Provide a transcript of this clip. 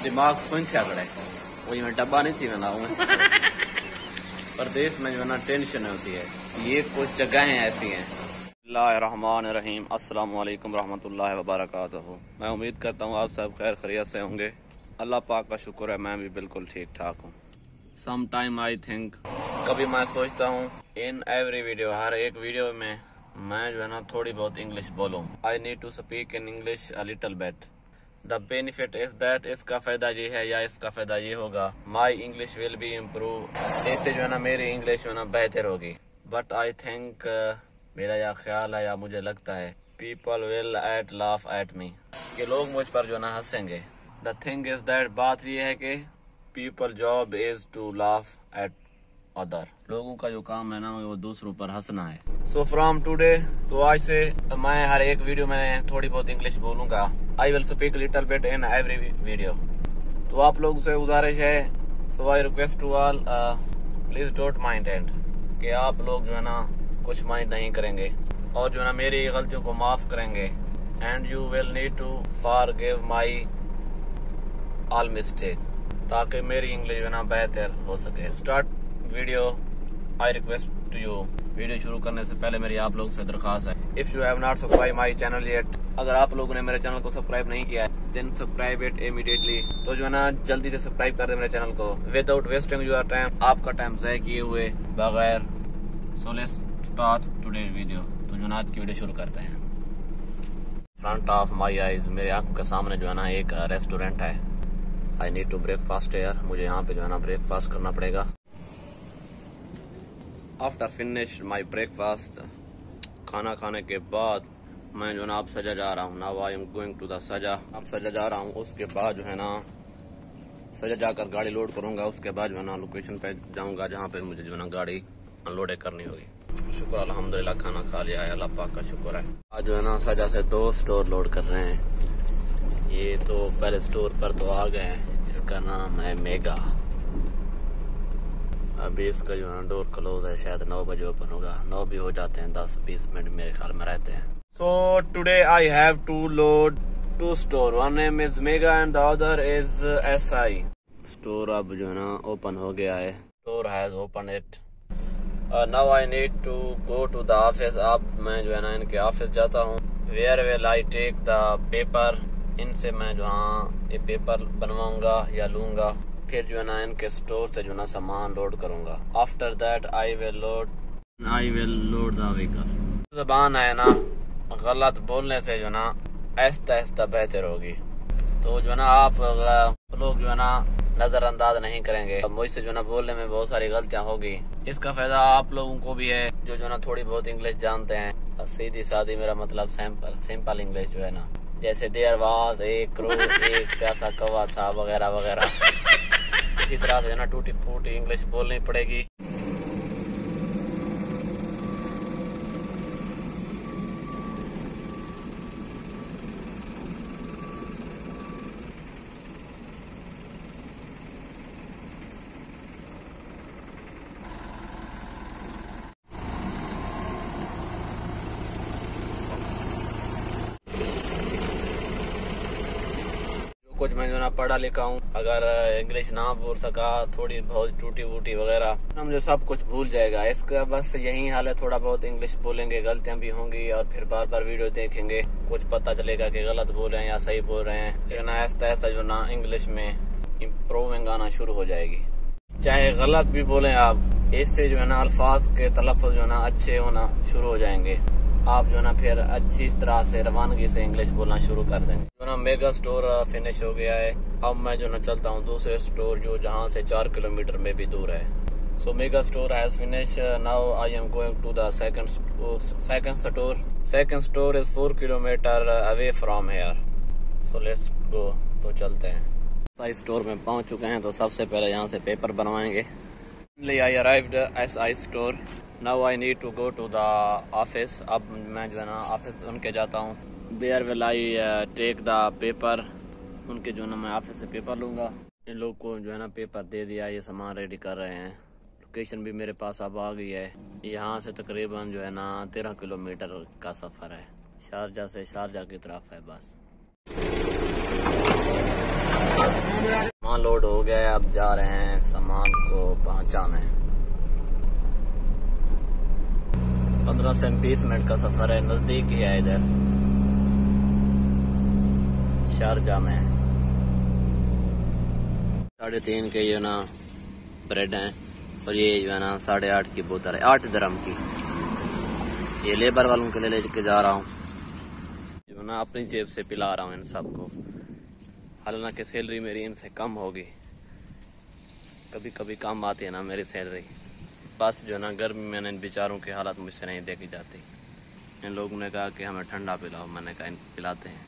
दिमाग सुन से आगड़ा है वही में डब्बा नहीं थी मैं प्रदेश में जो है ना टेंशन होती है। ये कुछ जगहें ऐसी हैं। बिस्मिल्लाहिर्रहमानिर्रहीम, अस्सलाम वालेकुम रहमतुल्लाहि व बरकातहू। मैं उम्मीद करता हूँ आप सब खैर खैरियत से होंगे। अल्लाह पाक का शुक्र है मैं भी बिल्कुल ठीक ठाक हूँ। सम टाइम आई थिंक, कभी मैं सोचता हूँ इन एवरी वीडियो, हर एक वीडियो में मैं जो है ना थोड़ी बहुत इंग्लिश बोलूँ। I need to speak in English a little bit. The benefit is that, इसका फायदा ये है या इसका फायदा ये होगा, my English will be improve. इससे जो है ना मेरी इंग्लिश जो है ना बेहतर होगी। बट आई थिंक, मेरा या ख्याल है या मुझे लगता है, people will at laugh at me, कि लोग मुझ पर जो है ना हंसेंगे। द थिंग इज दैट, बात ये है कि people job is to laugh at other. लोगों का जो काम है ना वो दूसरों पर हंसना है। सो फ्रॉम टुडे, तो आज से मैं हर एक वीडियो में थोड़ी बहुत इंग्लिश बोलूंगा। I will speak little bit in every video. तो आप लोगों से गुजारिश है, so I request to all, please don't mind and, कि आप लोग जो है ना कुछ माइंड नहीं करेंगे और जो है ना मेरी गलतियों को माफ करेंगे। And you will need to forgive my all mistake, ताकि मेरी इंग्लिश जो है ना बेहतर हो सके। Start video, I request to you. Video शुरू करने से पहले मेरी आप लोगों से दरख्वास्त है, if you have not subscribe my channel yet, अगर आप लोगों ने मेरे चैनल को सब्सक्राइब नहीं किया है, देन सब्सक्राइब इट इमीडिएटली। तो जो है ना जल्दी से सब्सक्राइब कर दे मेरे चैनल को, विदाउट वेस्टिंग योर टाइम, आपका टाइम ज़ाय किए हुए बगैर। So let's start today video. तो जो ना आज की वीडियो शुरू करते हैं। फ्रंट ऑफ माई आईज, मेरे आंखों के सामने जो है ना एक रेस्टोरेंट है। I need to breakfast here, मुझे यहाँ पे जो है ना ब्रेकफास्ट करना पड़ेगा। आफ्टर फिनिश माई ब्रेकफास्ट, खाना खाने के बाद मैं जो है ना अब सजा जा रहा हूँ। Now I am going to the सजा, अब सजा जा रहा हूँ। उसके बाद जो है ना सजा जाकर गाड़ी लोड करूंगा। उसके बाद जो है ना लोकेशन पे जाऊंगा जहाँ पे मुझे जो है ना गाड़ी अनलोड करनी होगी। शुक्र अल्हम्दुलिल्लाह, खाना खा लिया है, अल्लाह पाक का शुक्र है। आज जो है ना सजा से 2 स्टोर लोड कर रहे हैं। ये तो पहले स्टोर पर तो आ गए हैं, इसका नाम है मेगा। अभी इसका जो है डोर क्लोज है, शायद 9 बजे ओपन होगा। 9 भी हो जाते हैं, 10-20 मिनट मेरे ख्याल में रहते हैं। So today I have to load 2 store, one name is Mega and the other is SI. Store अब जो है ना ओपन हो गया है, store has open it. Now I need to go to the office. अब मैं जो है ना इनके ऑफिस जाता हूँ। Where will I take the paper, इनसे मैं जो है ये पेपर बनवाऊंगा या लूंगा। फिर जो है ना इनके स्टोर से जो है ना सामान लोड करूंगा। After that I will load the vehicle. ज़बान है ना गलत बोलने से जो है ना आहिस्ता आहिस्ता बेहतर होगी। तो जो है ना आप लोग जो है ना नजरअंदाज नहीं करेंगे। मुझसे जो है ना बोलने में बहुत सारी गलतियां होगी। इसका फायदा आप लोगों को भी है जो है ना थोड़ी बहुत इंग्लिश जानते हैं। सीधी सादी, मेरा मतलब सिंपल इंग्लिश जो है ना, जैसे देयर वाज एक करोड़ एक प्यासा कौवा था वगैरह वगैरह। इसी तरह से ना टूटी फूटी इंग्लिश बोलनी पड़ेगी। कुछ मैं जो ना पढ़ा लिखा हूँ, अगर इंग्लिश ना बोल सका, थोड़ी बहुत टूटी फूटी वगैरह, ना मुझे सब कुछ भूल जाएगा। इसका बस यही हाल है, थोड़ा बहुत इंग्लिश बोलेंगे, गलतियां भी होंगी और फिर बार बार वीडियो देखेंगे, कुछ पता चलेगा कि गलत बोल रहे हैं या सही बोल रहे हैं। लेकिन आहिस्ता आहिस्ता जो ना इंग्लिश में इम्प्रूविंग आना शुरू हो जाएगी। चाहे गलत भी बोले आप, इससे जो है ना अल्फाज के तलफ़्फ़ुज़ जो है ना अच्छे होना शुरू हो जाएंगे। आप जो है ना फिर अच्छी तरह से रवानगी से इंग्लिश बोलना शुरू कर देंगे। जो ना मेगा स्टोर फिनिश हो गया है। अब मैं जो ना चलता हूँ दूसरे स्टोर जो जहाँ से 4 किलोमीटर में भी दूर है। So mega store has finish. Now I am going to the second store. Second store is 4 kilometre away from here. So let's go, तो चलते हैं। एसआई स्टोर में पहुँच चुके हैं, तो सबसे पहले यहाँ से पेपर बनवाएंगे। I arrived SI store. Now I need to go to the office. अब मैं जो है ना ऑफिस उनके जाता हूँ। There will I take the paper. उनके जो है ना मैं ऑफिस से पेपर लूँगा। इन लोग को जो है ना पेपर दे दिया, ये सामान रेडी कर रहे हैं। लोकेशन भी मेरे पास अब आ गई है। यहाँ से तकरीबन जो है ना 13 किलोमीटर का सफ़र है। शारजा से शारजा की तरफ है बस। सामान लोड हो गया है, अब जा रहे हैं सामान को पहुंचाने। 15 से 20 मिनट का सफर है, नजदीक ही है। इधर शारजा में 3.5 के जो ना ब्रेड हैं और ये जो है ना 8.5 की बोतल है, 8 दिरहम की। ये लेबर वालों के लिए लेके जा रहा हूँ, जो ना अपनी जेब से पिला रहा हूँ इन सबको। हालांकि सैलरी मेरी इनसे कम होगी, कभी कभी काम आती है ना मेरी सैलरी। बस जो है ना गर्मी में इन बेचारों की हालत मुझसे नहीं देखी जाती। इन लोगों ने कहा कि हमें ठंडा पिलाओ, मैंने कहा पिलाते हैं।